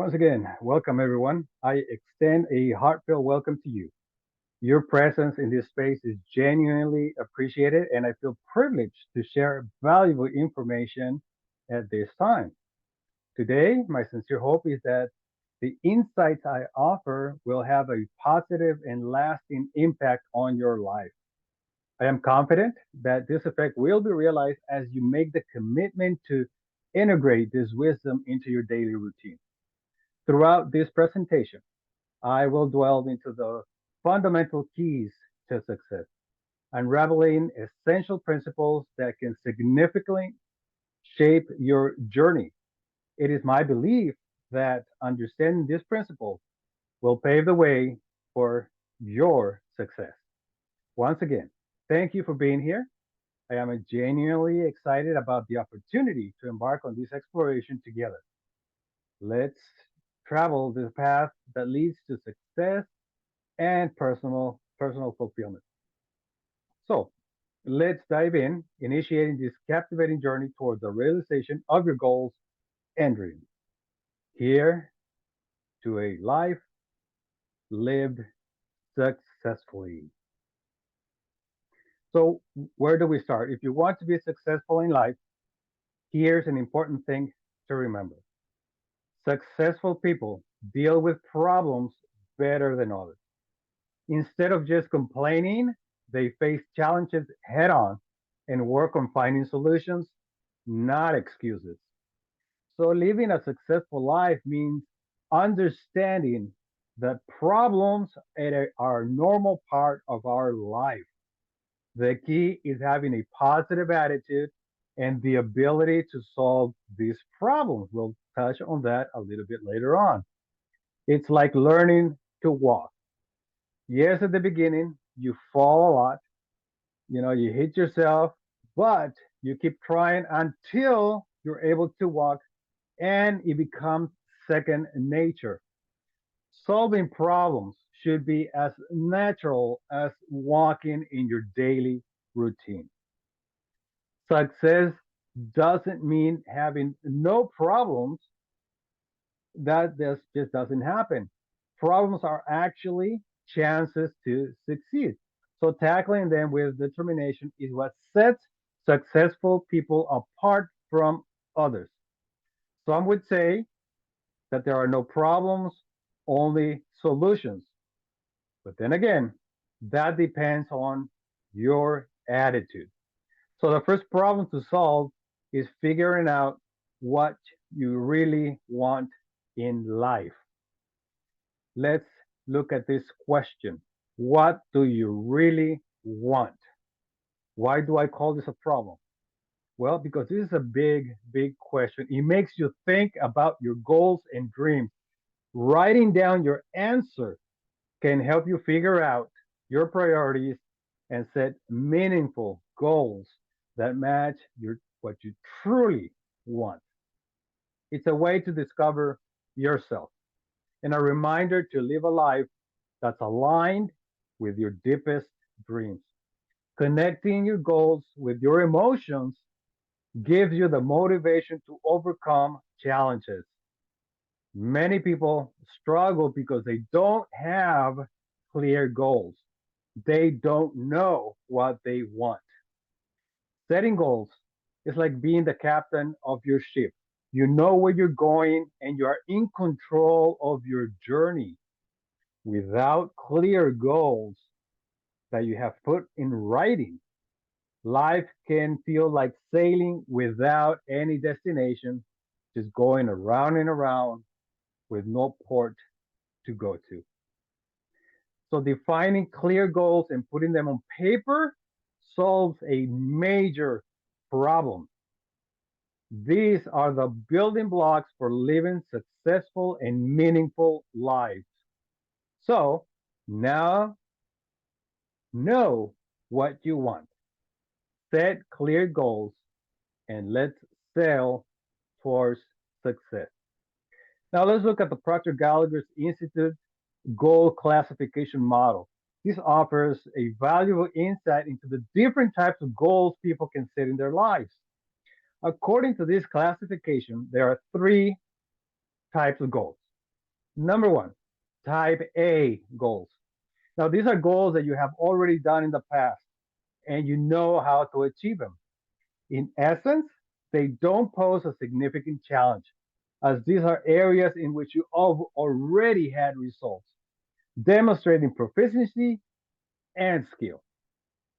Once again, welcome everyone. I extend a heartfelt welcome to you. Your presence in this space is genuinely appreciated, and I feel privileged to share valuable information at this time. Today, my sincere hope is that the insights I offer will have a positive and lasting impact on your life. I am confident that this effect will be realized as you make the commitment to integrate this wisdom into your daily routine. Throughout this presentation, I will delve into the fundamental keys to success, unraveling essential principles that can significantly shape your journey. It is my belief that understanding these principles will pave the way for your success. Once again, thank you for being here. I am genuinely excited about the opportunity to embark on this exploration together. Let's travel the path that leads to success and personal fulfillment. So let's dive in, initiating this captivating journey towards the realization of your goals and dreams. Here to a life lived successfully. So where do we start? If you want to be successful in life, here's an important thing to remember. Successful people deal with problems better than others. Instead of just complaining, they face challenges head on and work on finding solutions, not excuses. So, living a successful life means understanding that problems are a normal part of our life. The key is having a positive attitude and the ability to solve these problems. We'll touch on that a little bit later on. It's like learning to walk. Yes, at the beginning, you fall a lot, you hit yourself, but you keep trying until you're able to walk and it becomes second nature. Solving problems should be as natural as walking in your daily routine. Success doesn't mean having no problems. Just doesn't happen. Problems are actually chances to succeed. So tackling them with determination is what sets successful people apart from others. Some would say that there are no problems, only solutions. But then again, that depends on your attitude. So the first problem to solve is figuring out what you really want in life. Let's look at this question. What do you really want? Why do I call this a problem? Well, because this is a big question. It makes you think about your goals and dreams. Writing down your answer can help you figure out your priorities and set meaningful goals that match what you truly want. It's a way to discover yourself and a reminder to live a life that's aligned with your deepest dreams. Connecting your goals with your emotions gives you the motivation to overcome challenges. Many people struggle because they don't have clear goals. They don't know what they want. Setting goals is like being the captain of your ship. You know where you're going and you are in control of your journey. Without clear goals that you have put in writing, life can feel like sailing without any destination, just going around and around with no port to go to. So defining clear goals and putting them on paper solves a major problem. These are the building blocks for living successful and meaningful lives. So now know what you want. Set clear goals and let's sail towards success. Now let's look at the Proctor Gallagher's Institute goal classification model. This offers a valuable insight into the different types of goals people can set in their lives. According to this classification, there are three types of goals. Number one, type A goals. Now, these are goals that you have already done in the past and you know how to achieve them. In essence, they don't pose a significant challenge, as these are areas in which you already had results, demonstrating proficiency and skill.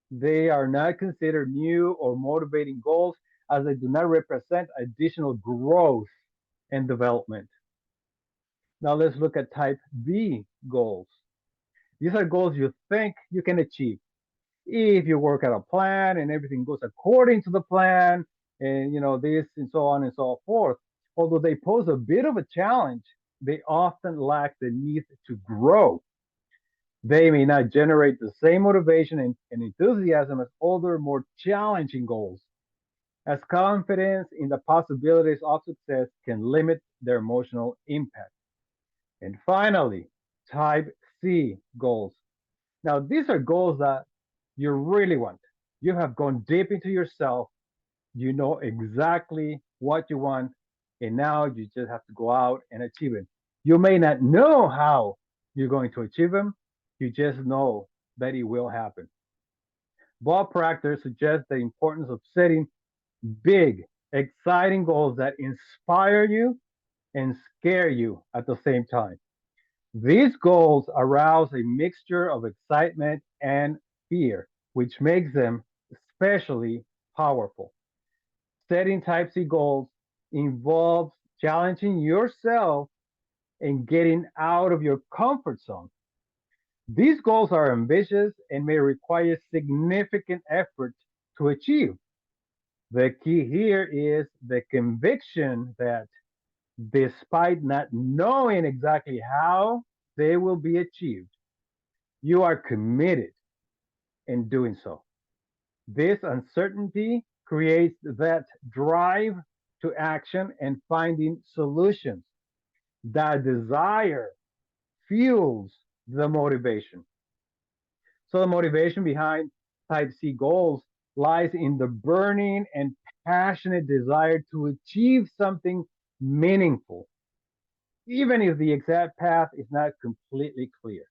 They are not considered new or motivating goals, as they do not represent additional growth and development. Now let's look at type B goals. These are goals you think you can achieve if you work out a plan and everything goes according to the plan, and this and so on and so forth. Although they pose a bit of a challenge, they often lack the need to grow. They may not generate the same motivation and enthusiasm as other, more challenging goals, as confidence in the possibilities of success can limit their emotional impact. And finally, type C goals. Now, these are goals that you really want. You have gone deep into yourself. You know exactly what you want. And now you just have to go out and achieve it. You may not know how you're going to achieve them. You just know that it will happen. Bob Proctor suggests the importance of setting big, exciting goals that inspire you and scare you at the same time. These goals arouse a mixture of excitement and fear, which makes them especially powerful. Setting type C goals involves challenging yourself and getting out of your comfort zone. These goals are ambitious and may require significant effort to achieve. The key here is the conviction that despite not knowing exactly how they will be achieved, you are committed in doing so. This uncertainty creates that drive to action and finding solutions. That desire fuels the motivation. So, the motivation behind type C goals lies in the burning and passionate desire to achieve something meaningful, even if the exact path is not completely clear.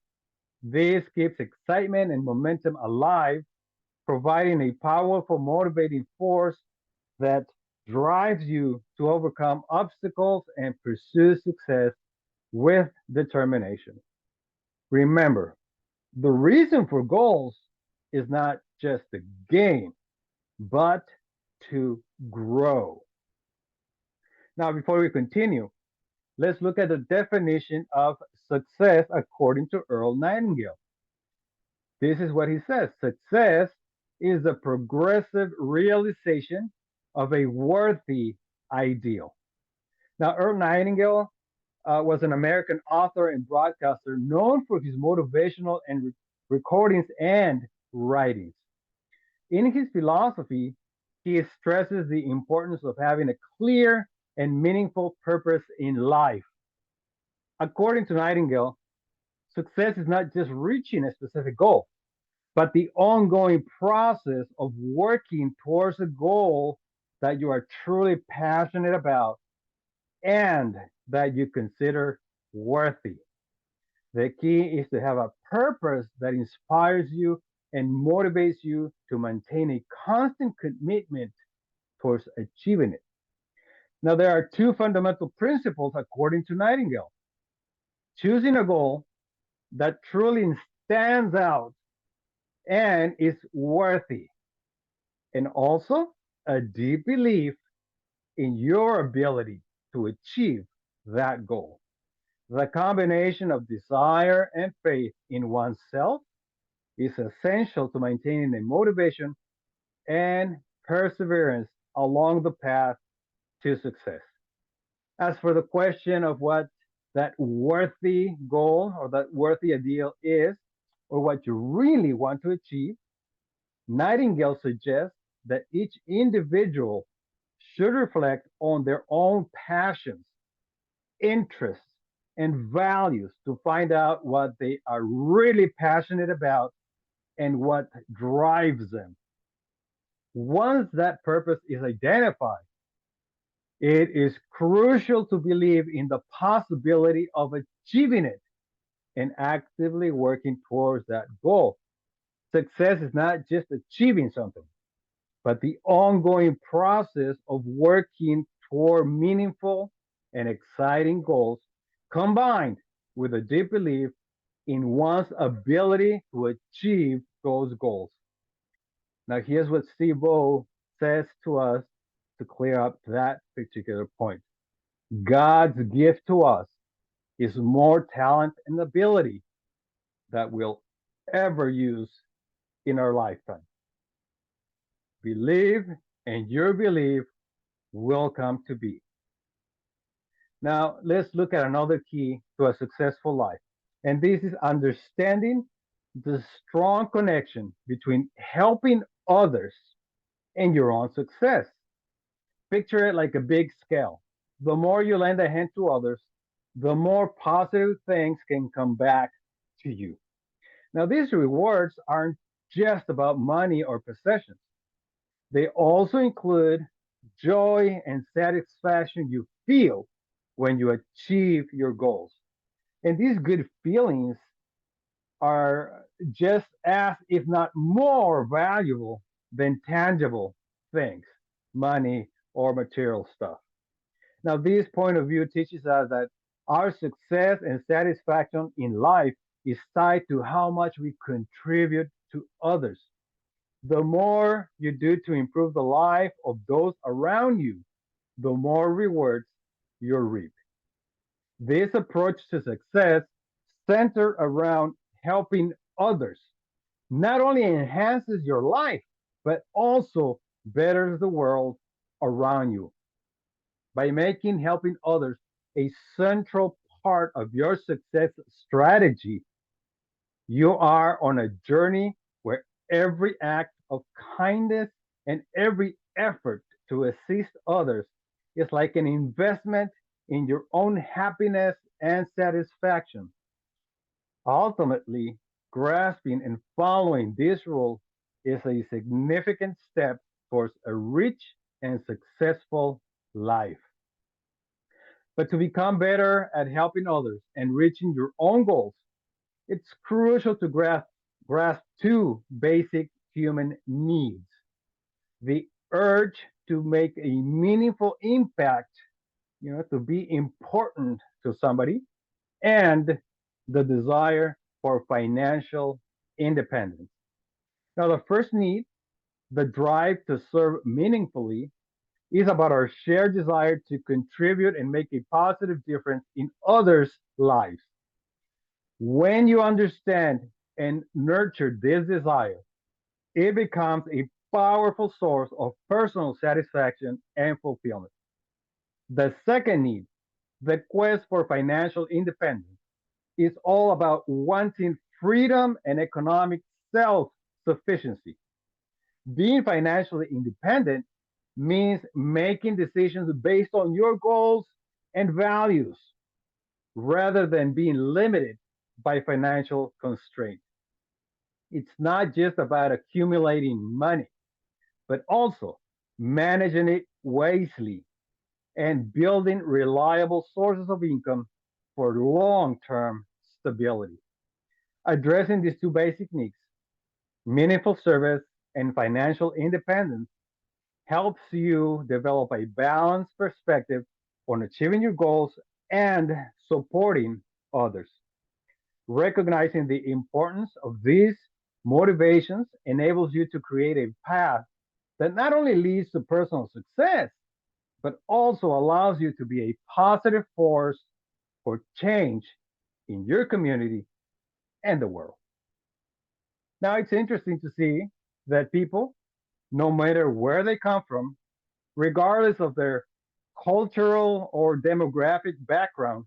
This keeps excitement and momentum alive, providing a powerful motivating force that drives you to overcome obstacles and pursue success with determination. Remember, the reason for goals is not just to gain, but to grow. Now, before we continue, let's look at the definition of success according to Earl Nightingale. This is what he says: success is the progressive realization of a worthy ideal. Now, Earl Nightingale was an American author and broadcaster known for his motivational and recordings and writings. In his philosophy, he stresses the importance of having a clear and meaningful purpose in life. According to Nightingale, success is not just reaching a specific goal, but the ongoing process of working towards a goal that you are truly passionate about and that you consider worthy. The key is to have a purpose that inspires you and motivates you to maintain a constant commitment towards achieving it. Now, there are two fundamental principles according to Nightingale: choosing a goal that truly stands out and is worthy, and also a deep belief in your ability to achieve that goal. The combination of desire and faith in oneself is essential to maintaining a motivation and perseverance along the path to success. As for the question of what that worthy goal or that worthy ideal is, or what you really want to achieve, Nightingale suggests that each individual should reflect on their own passions, interests, and values to find out what they are really passionate about and what drives them. Once that purpose is identified, It is crucial to believe in the possibility of achieving it and actively working towards that goal. Success is not just achieving something, but the ongoing process of working toward meaningful and exciting goals combined with a deep belief in one's ability to achieve those goals. Now, here's what Steve O says to us to clear up that particular point. God's gift to us is more talent and ability that we'll ever use in our lifetime. Believe, and your belief will come to be. Now, let's look at another key to a successful life. And this is understanding the strong connection between helping others and your own success. Picture it like a big scale. The more you lend a hand to others, the more positive things can come back to you. Now, these rewards aren't just about money or possessions. They also include joy and satisfaction you feel when you achieve your goals. And these good feelings are just as, if not more, valuable than tangible things, money or material stuff. Now, this point of view teaches us that our success and satisfaction in life is tied to how much we contribute to others. The more you do to improve the life of those around you, the more rewards you'll reap. This approach to success, centered around helping others, not only enhances your life, but also betters the world around you. By making helping others a central part of your success strategy, you are on a journey where every act of kindness and every effort to assist others is like an investment in your own happiness and satisfaction. Ultimately, grasping and following this rule is a significant step towards a rich and successful life. But to become better at helping others and reaching your own goals, it's crucial to grasp two basic human needs: the urge to make a meaningful impact, to be important to somebody, and the desire for financial independence. Now, the first need, the drive to serve meaningfully, is about our shared desire to contribute and make a positive difference in others' lives. When you understand and nurture this desire, it becomes a powerful source of personal satisfaction and fulfillment. The second need, the quest for financial independence, is all about wanting freedom and economic self sufficiency. Being financially independent means making decisions based on your goals and values rather than being limited by financial constraints. It's not just about accumulating money, but also managing it wisely and building reliable sources of income for long term stability. Addressing these two basic needs, meaningful service and financial independence, helps you develop a balanced perspective on achieving your goals and supporting others. Recognizing the importance of these motivations enables you to create a path that not only leads to personal success, but also allows you to be a positive force for change in your community and the world. Now, it's interesting to see that people, no matter where they come from, regardless of their cultural or demographic background,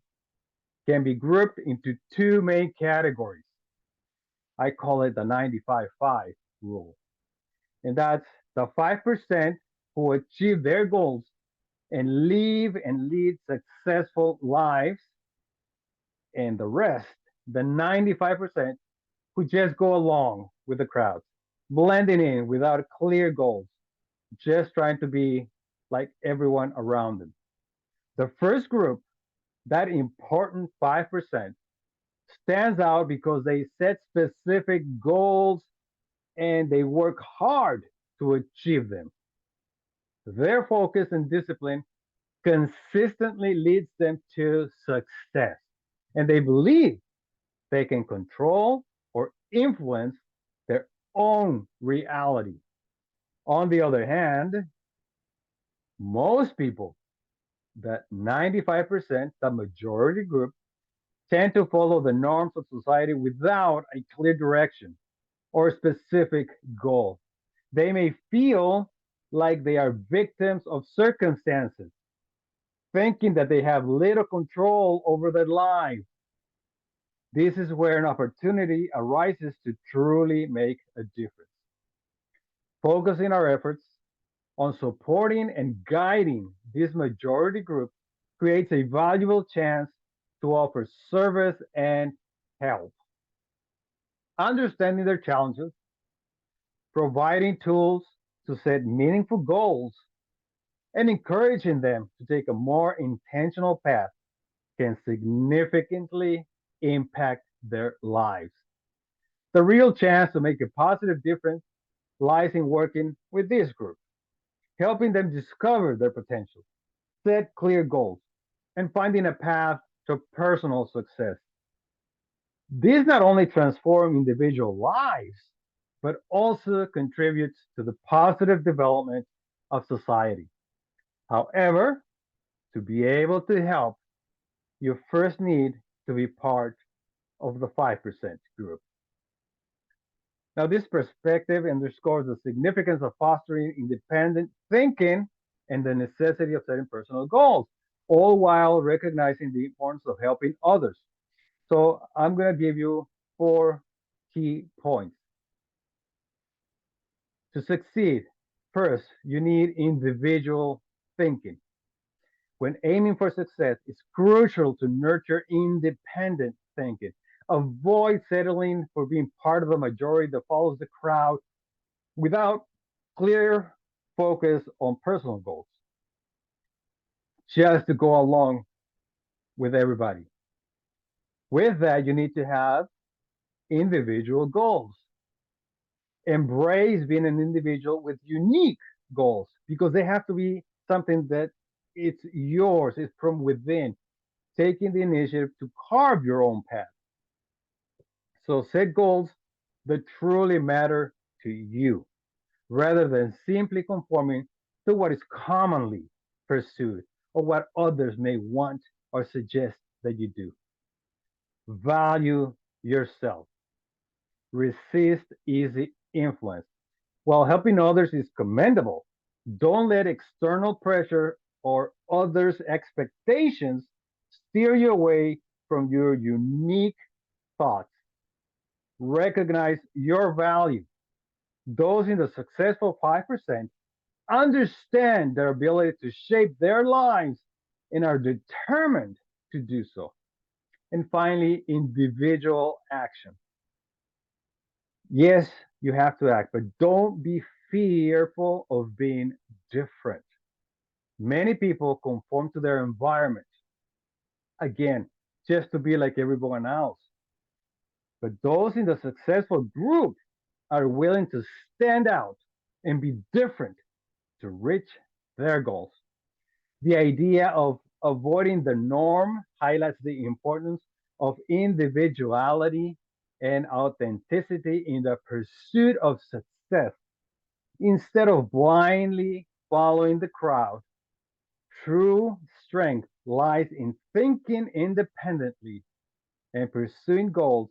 can be grouped into two main categories. I call it the 95-5 rule. And that's the 5% who achieve their goals and live and lead successful lives, and the rest, the 95%, who just go along with the crowd, blending in without clear goals, just trying to be like everyone around them. The first group, that important 5%, stands out because they set specific goals and they work hard to achieve them. Their focus and discipline consistently leads them to success. And they believe they can control or influence their own reality. On the other hand, most people, that 95%, the majority group, tend to follow the norms of society without a clear direction or specific goal. They may feel like they are victims of circumstances, thinking that they have little control over their lives. This is where an opportunity arises to truly make a difference. Focusing our efforts on supporting and guiding this majority group creates a valuable chance to offer service and help. Understanding their challenges, providing tools to set meaningful goals, and encouraging them to take a more intentional path can significantly impact their lives. The real chance to make a positive difference lies in working with this group, helping them discover their potential, set clear goals, and finding a path to personal success. This not only transforms individual lives, but also contributes to the positive development of society. However, to be able to help, you first need to be part of the 5% group. Now, this perspective underscores the significance of fostering independent thinking and the necessity of setting personal goals, all while recognizing the importance of helping others. So, I'm going to give you four key points. To succeed, first, you need individual thinking. When aiming for success, it's crucial to nurture independent thinking. Avoid settling for being part of a majority that follows the crowd without clear focus on personal goals, just to go along with everybody. With that, you need to have individual goals. Embrace being an individual with unique goals because they have to be something that it's yours, it's from within, taking the initiative to carve your own path. So set goals that truly matter to you rather than simply conforming to what is commonly pursued or what others may want or suggest that you do. Value yourself. Resist easy influence. While helping others is commendable, don't let external pressure or others' expectations steer you away from your unique thoughts. Recognize your value. Those in the successful 5% understand their ability to shape their lives and are determined to do so. And finally, individual action. Yes, you have to act, but don't be fearful of being different. Many people conform to their environment, again, just to be like everyone else. But those in the successful group are willing to stand out and be different to reach their goals. The idea of avoiding the norm highlights the importance of individuality and authenticity in the pursuit of success. Instead of blindly following the crowd, true strength lies in thinking independently and pursuing goals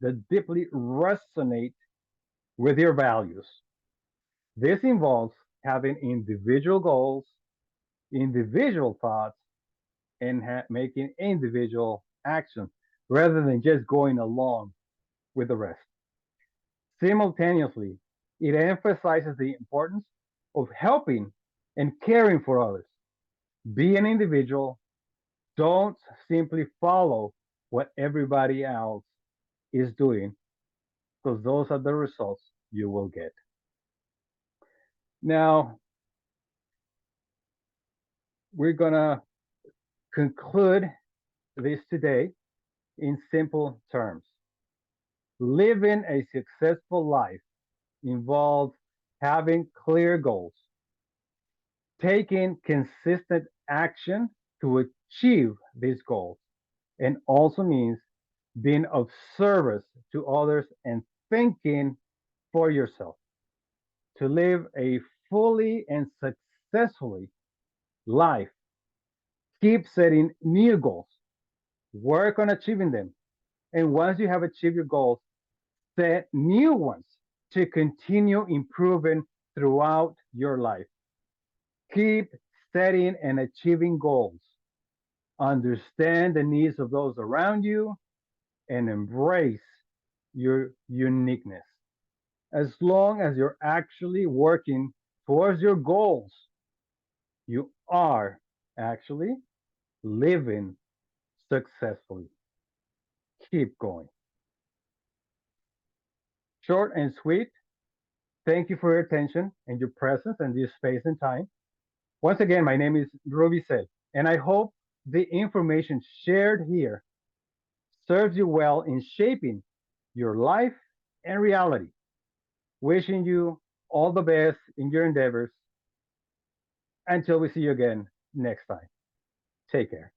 that deeply resonate with your values. This involves having individual goals, individual thoughts, and making individual actions rather than just going along with the rest. Simultaneously, it emphasizes the importance of helping and caring for others. Be an individual. Don't simply follow what everybody else is doing because those are the results you will get. Now, we're going to conclude this today in simple terms. Living a successful life involves having clear goals, taking consistent action to achieve these goals, and also means being of service to others and thinking for yourself. To live a fully and successfully life, keep setting new goals, work on achieving them, and once you have achieved your goals, set new ones to continue improving throughout your life. Keep setting and achieving goals. Understand the needs of those around you and embrace your uniqueness. As long as you're actually working towards your goals, you are actually living successfully. Keep going. Short and sweet. Thank you for your attention and your presence in this space and time. Once again, my name is Ruby Said, and I hope the information shared here serves you well in shaping your life and reality. Wishing you all the best in your endeavors until we see you again next time. Take care.